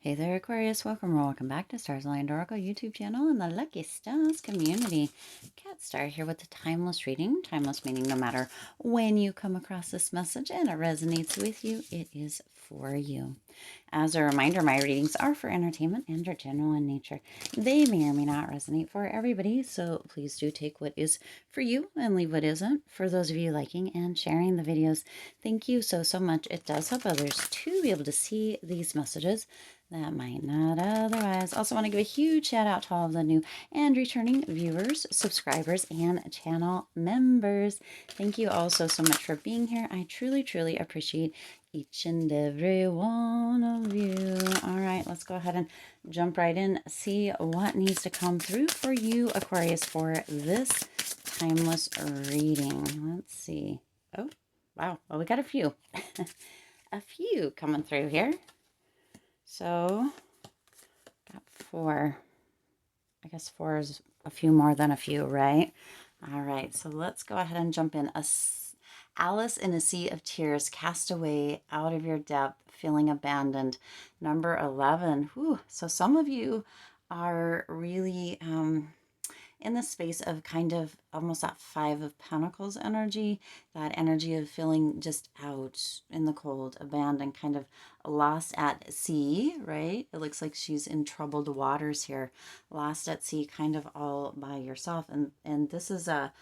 Hey there, Aquarius. Welcome or welcome back to Stars Aligned Oracle YouTube channel and the Lucky Stars community. Cat Star here with the timeless reading. Timeless meaning no matter when you come across this message and it resonates with you, it is for you. As a reminder, my readings are for entertainment and are general in nature. They may or may not resonate for everybody, so please do take what is for you and leave what isn't. For those of you liking and sharing the videos, thank you so much. It does help others to be able to see these messages that might not otherwise. Also want to give a huge shout out to all of the new and returning viewers, subscribers, and channel members. Thank you all so much for being here. I truly appreciate each and every one of you. All right, let's go ahead and jump right in, see what needs to come through for you, Aquarius, for this timeless reading. Let's see. Oh, wow. Well, we got a few. A few coming through here. So, got 4. I guess 4 is a few more than a few, right? All right, so let's go ahead and jump in. Alice in a Sea of Tears, cast away out of your depth, feeling abandoned. Number 11. Whew. So some of you are really in the space of kind of almost that 5 of Pentacles energy, that energy of feeling just out in the cold, abandoned, kind of lost at sea, right? It looks like she's in troubled waters here, lost at sea, kind of all by yourself. And this is a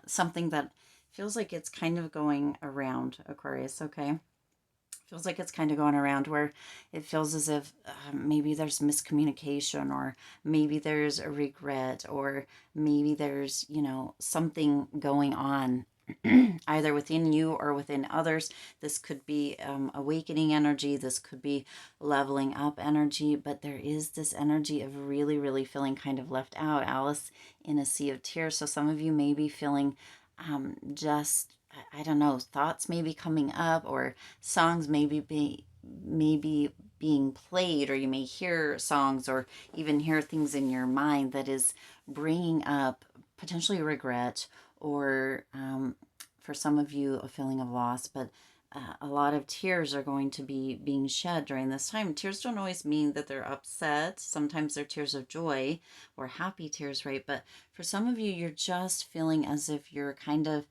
something that feels like it's kind of going around, Aquarius, okay? Feels like it's kind of going around where it feels as if maybe there's miscommunication, or maybe there's a regret, or maybe there's, something going on either within you or within others. This could be awakening energy. This could be leveling up energy, but there is this energy of really feeling kind of left out. Alice in a Sea of Tears. So some of you may be feeling just, I don't know, thoughts may be coming up, or songs maybe being played, or you may hear songs or even hear things in your mind that is bringing up potentially regret, or for some of you a feeling of loss. But a lot of tears are going to be being shed during this time. Tears don't always mean that they're upset. Sometimes they're tears of joy or happy tears, right? But for some of you, you're just feeling as if you're kind of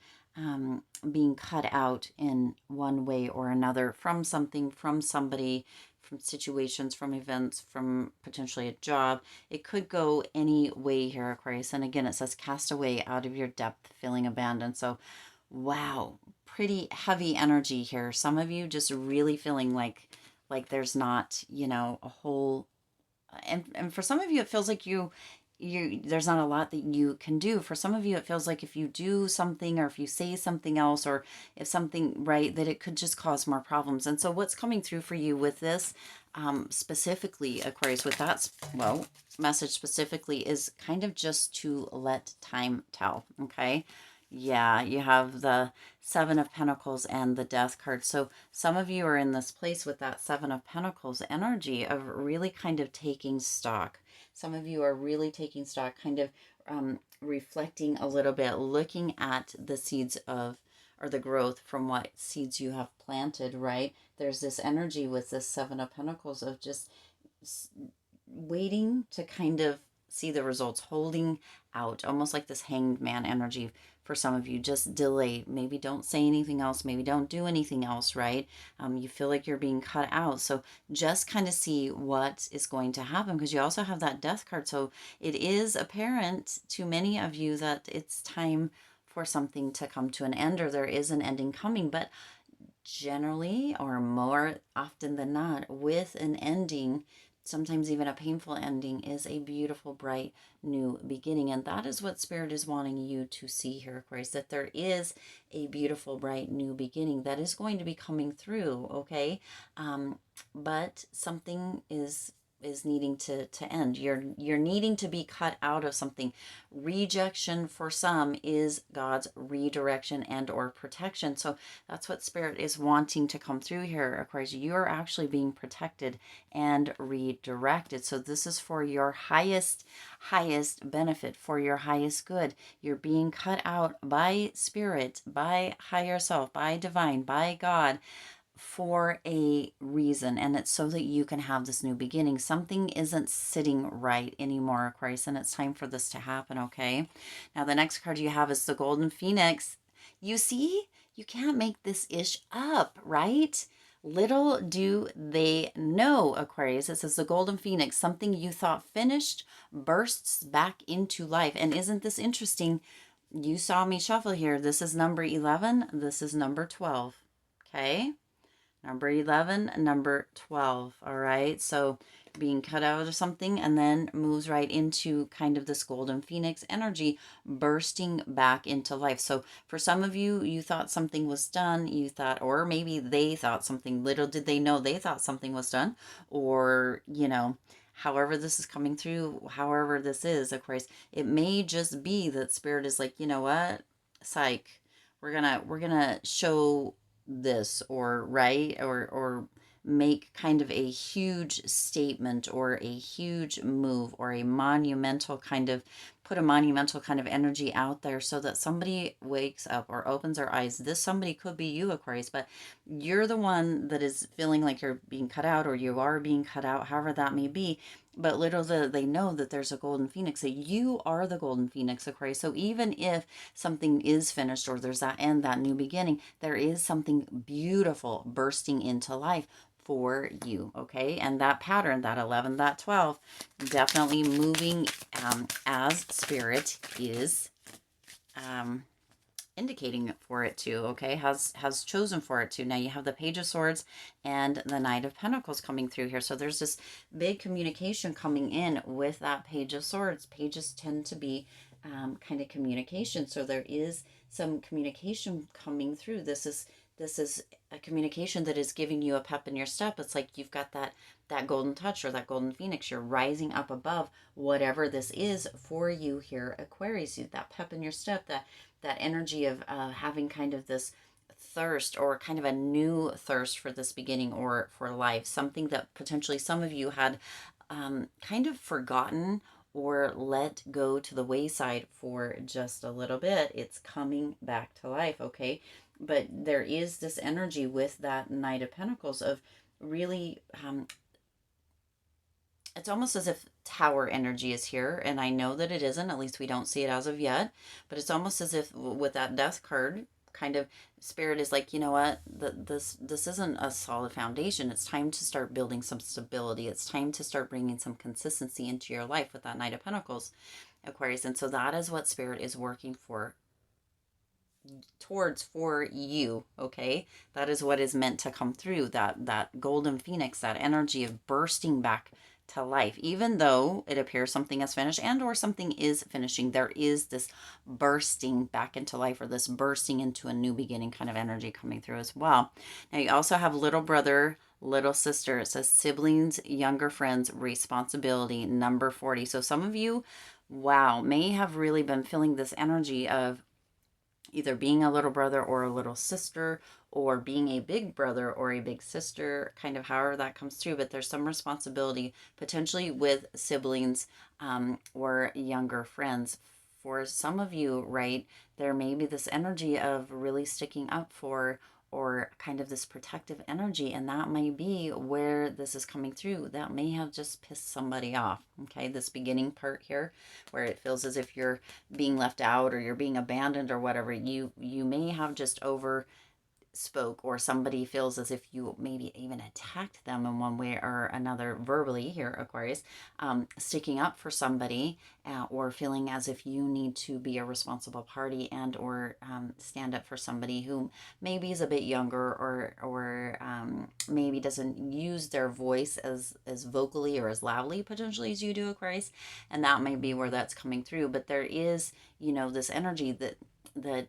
being cut out in one way or another from something, from somebody, from situations, from events, from potentially a job. It could go any way here, Aquarius. And again, it says cast away out of your depth, feeling abandoned. So, wow, pretty heavy energy here. Some of you just really feeling like there's not, a whole, and for some of you it feels like you there's not a lot that you can do. For some of you it feels like if you do something, or if you say something else, or if something, right, that it could just cause more problems. And so what's coming through for you with this specifically, Aquarius, with that message specifically, is kind of just to let time tell. Okay, yeah, you have the 7 of Pentacles and the Death card. So some of you are in this place with that 7 of Pentacles energy of really kind of taking stock. Some of you are really taking stock, kind of reflecting a little bit, looking at the seeds of, or the growth from what seeds you have planted, right? There's this energy with this 7 of Pentacles of just waiting to kind of see the results, holding out, almost like this hanged man energy. For some of you, just delay. Maybe don't say anything else. Maybe don't do anything else, right? You feel like you're being cut out. So just kind of see what is going to happen, because you also have that Death card. So it is apparent to many of you that it's time for something to come to an end, or there is an ending coming. But generally, or more often than not, with an ending, sometimes even a painful ending, is a beautiful, bright, new beginning. And that is what Spirit is wanting you to see here, Aquarius, that there is a beautiful, bright, new beginning that is going to be coming through, okay? But something is needing to end. You're needing to be cut out of something. Rejection for some is God's redirection and or protection. So that's what Spirit is wanting to come through here, Aquarius. You're actually being protected and redirected. So this is for your highest benefit, for your highest good. You're being cut out by Spirit, by higher self, by divine, by God, for a reason, and it's so that you can have this new beginning. Something isn't sitting right anymore, Aquarius, and it's time for this to happen, okay? Now, the next card you have is the Golden Phoenix. You see, you can't make this ish up, right? Little do they know, Aquarius. It says the Golden Phoenix, something you thought finished bursts back into life. And isn't this interesting? You saw me shuffle here. This is number 11. This is number 12. Okay. Number 11, number 12. All right. So being cut out of something and then moves right into kind of this golden phoenix energy bursting back into life. So for some of you, you thought something was done. You thought, or maybe they thought something, little did they know they thought something was done, or, however this is coming through, however this is, of course, it may just be that spirit is like, you know what, psych, we're gonna show this, or right, or make kind of a huge statement or a huge move or a monumental kind of put a monumental kind of energy out there so that somebody wakes up or opens their eyes. This somebody could be you, Aquarius, but you're the one that is feeling like you're being cut out, or you are being cut out, however that may be. But little do they know that there's a golden phoenix, that you are the golden phoenix, Aquarius. So even if something is finished, or there's that end, that new beginning, there is something beautiful bursting into life for you, okay? And that pattern, that 11, that 12, definitely moving as spirit is indicating for it to, okay, has chosen for it to. Now you have the Page of Swords and the Knight of Pentacles coming through here. So there's this big communication coming in with that Page of Swords. Pages tend to be kind of communication. So there is some communication coming through. This is a communication that is giving you a pep in your step. It's like you've got that golden touch, or that golden phoenix. You're rising up above whatever this is for you here, Aquarius. That pep in your step, that energy of having kind of this thirst, or kind of a new thirst for this beginning, or for life. Something that potentially some of you had kind of forgotten or let go to the wayside for just a little bit. It's coming back to life, okay? But there is this energy with that Knight of Pentacles of really, it's almost as if tower energy is here, and I know that it isn't, at least we don't see it as of yet, but it's almost as if with that death card, kind of spirit is like, you know what, this isn't a solid foundation. It's time to start building some stability. It's time to start bringing some consistency into your life with that Knight of Pentacles, Aquarius. And so that is what spirit is working towards for you, okay? That is what is meant to come through, that golden phoenix, that energy of bursting back to life. Even though it appears something is finished, and or something is finishing, there is this bursting back into life, or this bursting into a new beginning kind of energy coming through as well. Now you also have little brother, little sister. It says siblings, younger friends, responsibility, number 40. So some of you, wow, may have really been feeling this energy of either being a little brother or a little sister, or being a big brother or a big sister, kind of however that comes through. But there's some responsibility potentially with siblings or younger friends. For some of you, right, there may be this energy of really sticking up for, or kind of this protective energy, and that may be where this is coming through. That may have just pissed somebody off, okay? This beginning part here, where it feels as if you're being left out, or you're being abandoned, or whatever, you may have just spoke, or somebody feels as if you maybe even attacked them in one way or another verbally here, Aquarius, sticking up for somebody, or feeling as if you need to be a responsible party, and or stand up for somebody who maybe is a bit younger, or maybe doesn't use their voice as vocally or as loudly potentially as you do, Aquarius. And that may be where that's coming through. But there is, this energy that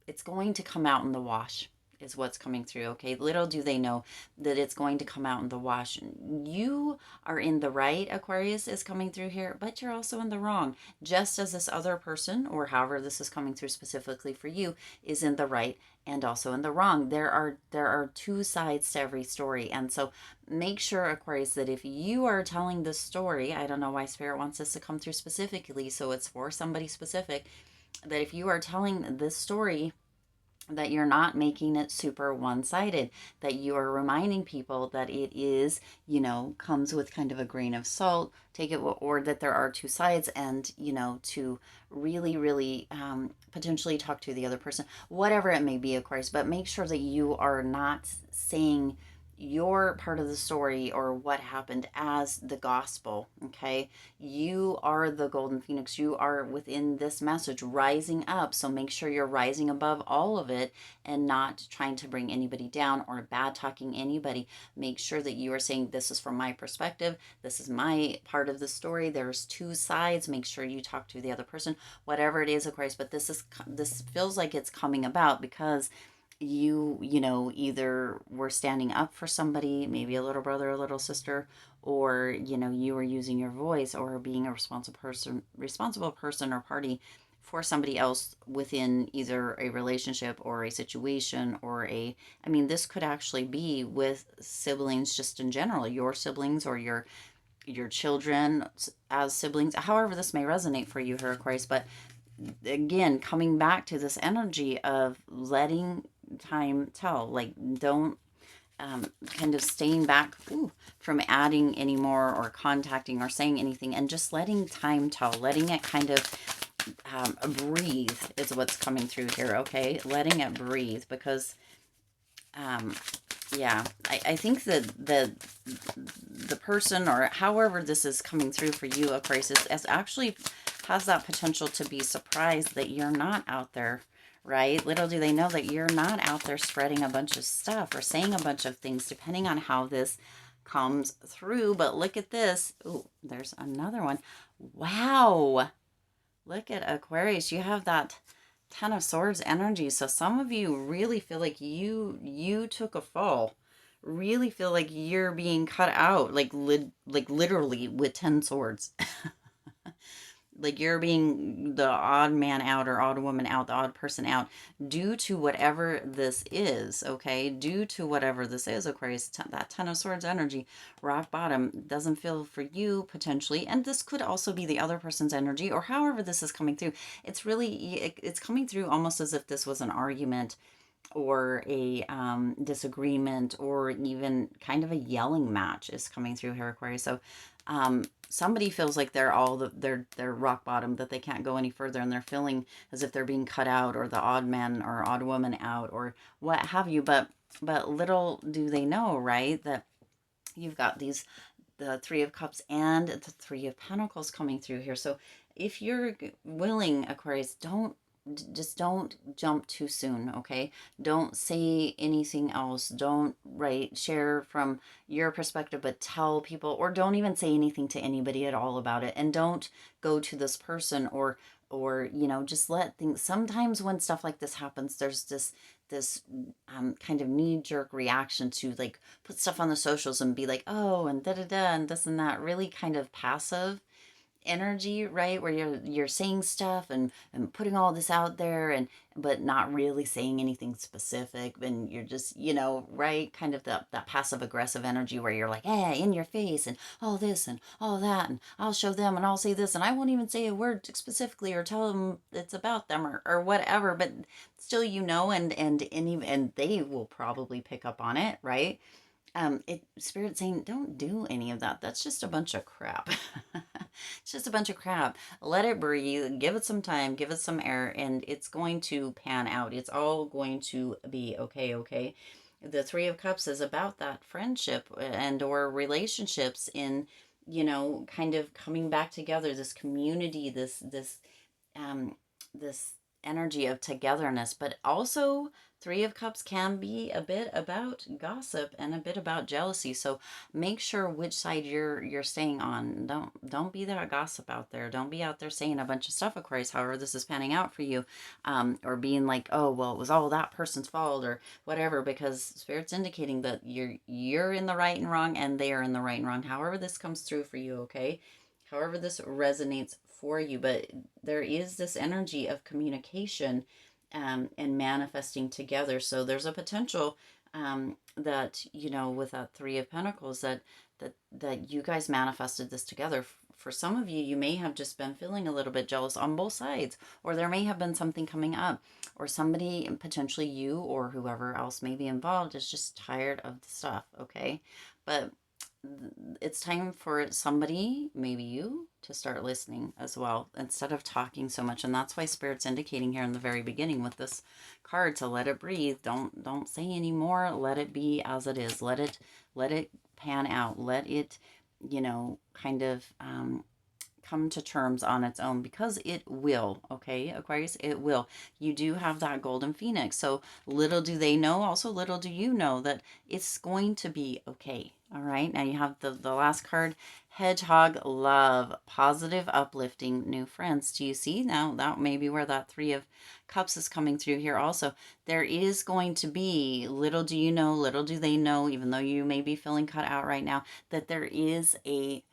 it's going to come out in the wash, is what's coming through, okay? Little do they know that it's going to come out in the wash. You are in the right, Aquarius, is coming through here, but you're also in the wrong. Just as this other person, or however this is coming through specifically for you, is in the right and also in the wrong. There are two sides to every story. And so make sure, Aquarius, that if you are telling this story, I don't know why Spirit wants this to come through specifically, so it's for somebody specific, that if you are telling this story that you're not making it super one-sided, that you are reminding people that it is, comes with kind of a grain of salt, take it, or that there are two sides, and, to really, really potentially talk to the other person, whatever it may be, of course, but make sure that you are not saying your part of the story or what happened as the gospel. Okay, you are the golden phoenix, you are within this message rising up, so make sure you're rising above all of it and not trying to bring anybody down or bad talking anybody. Make sure that you are saying, this is from my perspective, this is my part of the story, there's two sides. Make sure you talk to the other person, whatever it is, of course, but this feels like it's coming about because either were standing up for somebody, maybe a little brother, a little sister, or you were using your voice or being a responsible person or party for somebody else within either a relationship or a situation, or I mean, this could actually be with siblings just in general, your siblings or your children as siblings, however this may resonate for you here, Aquarius. But again, coming back to this energy of letting time tell, like, don't kind of staying back from adding anymore or contacting or saying anything, and just letting time tell, letting it kind of breathe is what's coming through here. Okay, letting it breathe, because yeah, I think that the person, or however this is coming through for you, Aquarius, is actually has that potential to be surprised that you're not out there, right? Little do they know that you're not out there spreading a bunch of stuff or saying a bunch of things, depending on how this comes through. But look at this. Oh, there's another one. Wow. Look at Aquarius. You have that Ten of Swords energy. So some of you really feel like you took a fall. Really feel like you're being cut out, like literally with 10 swords. Like you're being the odd man out or odd woman out, the odd person out, due to whatever this is. Okay, due to whatever this is, Aquarius, that Ten of Swords energy, rock bottom, doesn't feel for you potentially, and this could also be the other person's energy, or however this is coming through. It's really, it's coming through almost as if this was an argument or a disagreement, or even kind of a yelling match is coming through here, Aquarius. So somebody feels like they're rock bottom, that they can't go any further, and they're feeling as if they're being cut out, or the odd man or odd woman out, or what have you. But little do they know, right, that you've got the Three of Cups and the Three of Pentacles coming through here. So if you're willing, Aquarius, don't jump too soon. Okay, don't say anything else, don't share from your perspective, but tell people, or don't even say anything to anybody at all about it, and don't go to this person, or just let things. Sometimes when stuff like this happens, there's this kind of knee-jerk reaction to, like, put stuff on the socials and be like, oh, and da da da, and this and that, really kind of passive energy, right, where you're saying stuff and putting all this out there, and but not really saying anything specific, and you're just, right, kind of that passive aggressive energy where you're like, hey, in your face, and all this and all that, and I'll show them, and I'll say this, and I won't even say a word specifically or tell them it's about them, or whatever, but still, and they will probably pick up on it, right? Spirit saying, don't do any of that. That's just a bunch of crap. It's just a bunch of crap. Let it breathe, give it some time, give it some air, and it's going to pan out. It's all going to be okay. Okay, the Three of Cups is about that friendship and or relationships, in kind of coming back together, this community, um this energy of togetherness. But also, Three of Cups can be a bit about gossip and a bit about jealousy. So make sure which side you're staying on. Don't be that gossip out there. Don't be out there saying a bunch of stuff, Aquarius, however this is panning out for you, or being like, oh, well, it was all that person's fault or whatever, because Spirit's indicating that you're in the right and wrong, and they are in the right and wrong, however this comes through for you. Okay, however this resonates for you. But there is this energy of communication, and manifesting together. So there's a potential, that with that Three of Pentacles, that you guys manifested this together for some of you, you may have just been feeling a little bit jealous on both sides, or there may have been something coming up, or somebody, potentially you or whoever else may be involved, is just tired of the stuff, okay? But it's time for somebody, maybe you, to start listening as well instead of talking so much. And that's why Spirit's indicating here in the very beginning with this card to let it breathe. Don't say anymore. Let it be as it is. Let it pan out. Let it, kind of come to terms on its own, because it will. Okay, Aquarius, it will. You do have that golden phoenix, so little do they know, also little do you know, that it's going to be okay. All right, now you have the last card, hedgehog love, positive, uplifting new friends. Do you see now? That may be where that 3 of Cups is coming through here also. There is going to be, little do you know, little do they know, even though you may be feeling cut out right now, that there is a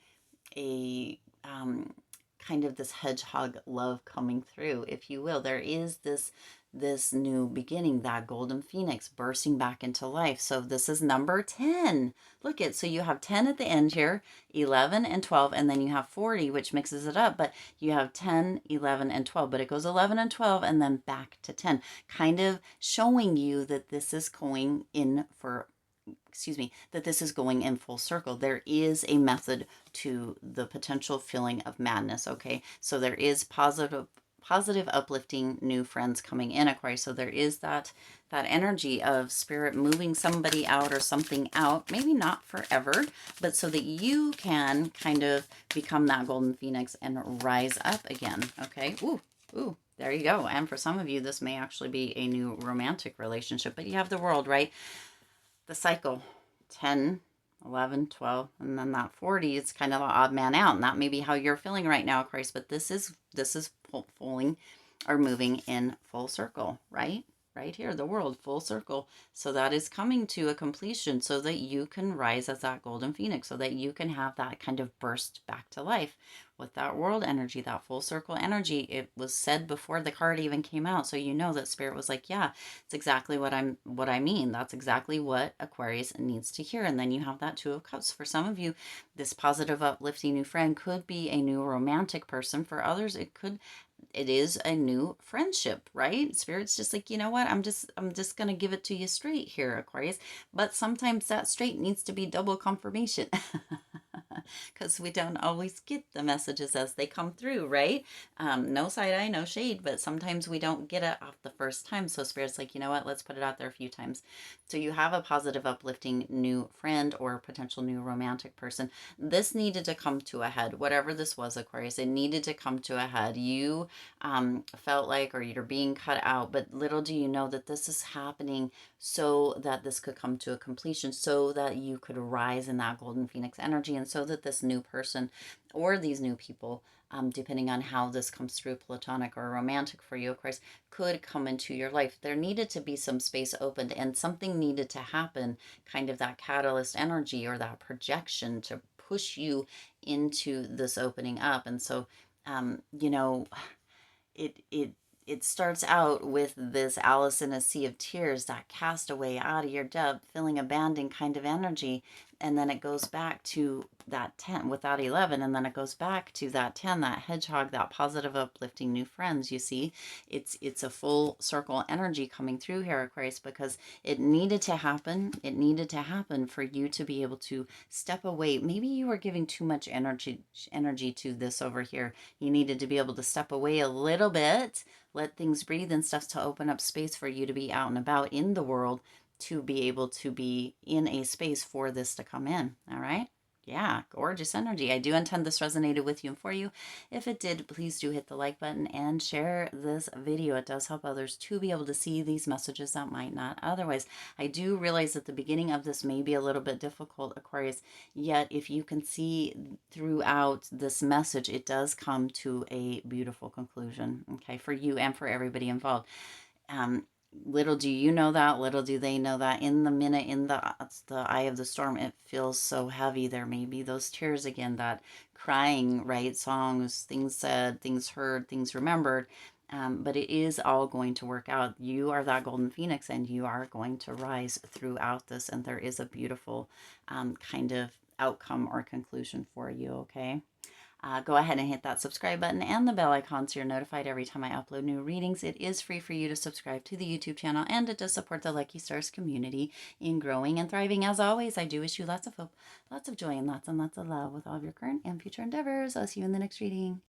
kind of this hedgehog love coming through, if you will. There is this new beginning, that golden phoenix bursting back into life. So this is number 10. Look at, so you have 10 at the end here, 11 and 12, and then you have 40, which mixes it up, but you have 10, 11, and 12, but it goes 11 and 12 and then back to 10, kind of showing you that this is going in for, that this is going in full circle. There is a method to the potential feeling of madness, okay? So there is positive, uplifting new friends coming in, Aquarius. So there is that energy of Spirit moving somebody out or something out, maybe not forever, but so that you can kind of become that golden phoenix and rise up again, okay? Ooh, there you go. And for some of you, this may actually be a new romantic relationship, but you have the World, right? The cycle, 10, 11, 12, and then that 40 is kind of an odd man out. And that may be how you're feeling right now, Aquarius, but this is pulling or moving in full circle, right? Right here, the World, full circle. So that is coming to a completion so that you can rise as that golden phoenix, so that you can have that kind of burst back to life with that World energy, that full circle energy. It was said before the card even came out, so you know that Spirit was like, yeah, it's exactly what I mean. That's exactly what Aquarius needs to hear. And then you have that 2 of Cups. For some of you, this positive, uplifting new friend could be a new romantic person. For others, it is a new friendship, right? Spirit's just like, you know what? I'm just going to give it to you straight here, Aquarius. But sometimes that straight needs to be double confirmation. Because we don't always get the messages as they come through, right? No side eye, no shade, but sometimes we don't get it off the first time. So Spirit's like, you know what? Let's put it out there a few times. So you have a positive, uplifting new friend or potential new romantic person. This needed to come to a head. Whatever this was, Aquarius, it needed to come to a head. You felt like, or you're being cut out, but little do you know that this is happening so that this could come to a completion, so that you could rise in that golden phoenix energy, and so that this new person or these new people, depending on how this comes through, platonic or romantic for you, of course, could come into your life. There needed to be some space opened, and something needed to happen, kind of that catalyst energy or that projection to push you into this opening up. And so, you know, it starts out with this Alice in a Sea of Tears, that castaway out of your depth, feeling abandoned kind of energy. And then it goes back to that 10 without 11. And then it goes back to that 10, that hedgehog, that positive, uplifting new friends. You see, it's a full circle energy coming through here, Aquarius, because it needed to happen. It needed to happen for you to be able to step away. Maybe you were giving too much energy to this over here. You needed to be able to step away a little bit, let things breathe and stuff, to open up space for you to be out and about in the world, to be able to be in a space for this to come in. All right. Yeah, gorgeous energy. I do intend this resonated with you and for you. If it did, please do hit the like button and share this video. It does help others to be able to see these messages that might not otherwise. I do realize that the beginning of this may be a little bit difficult, Aquarius, yet if you can see throughout this message, it does come to a beautiful conclusion, okay, for you and for everybody involved. Little do you know that, little do they know that in the minute, in the eye of the storm, it feels so heavy. There may be those tears again, that crying, right? Songs, things said, things heard, things remembered. But it is all going to work out. You are that golden phoenix, and you are going to rise throughout this. And there is a beautiful kind of outcome or conclusion for you, okay? Go ahead and hit that subscribe button and the bell icon so you're notified every time I upload new readings. It is free for you to subscribe to the YouTube channel, and it does support the Lucky Stars community in growing and thriving. As always, I do wish you lots of hope, lots of joy, and lots of love with all of your current and future endeavors. I'll see you in the next reading.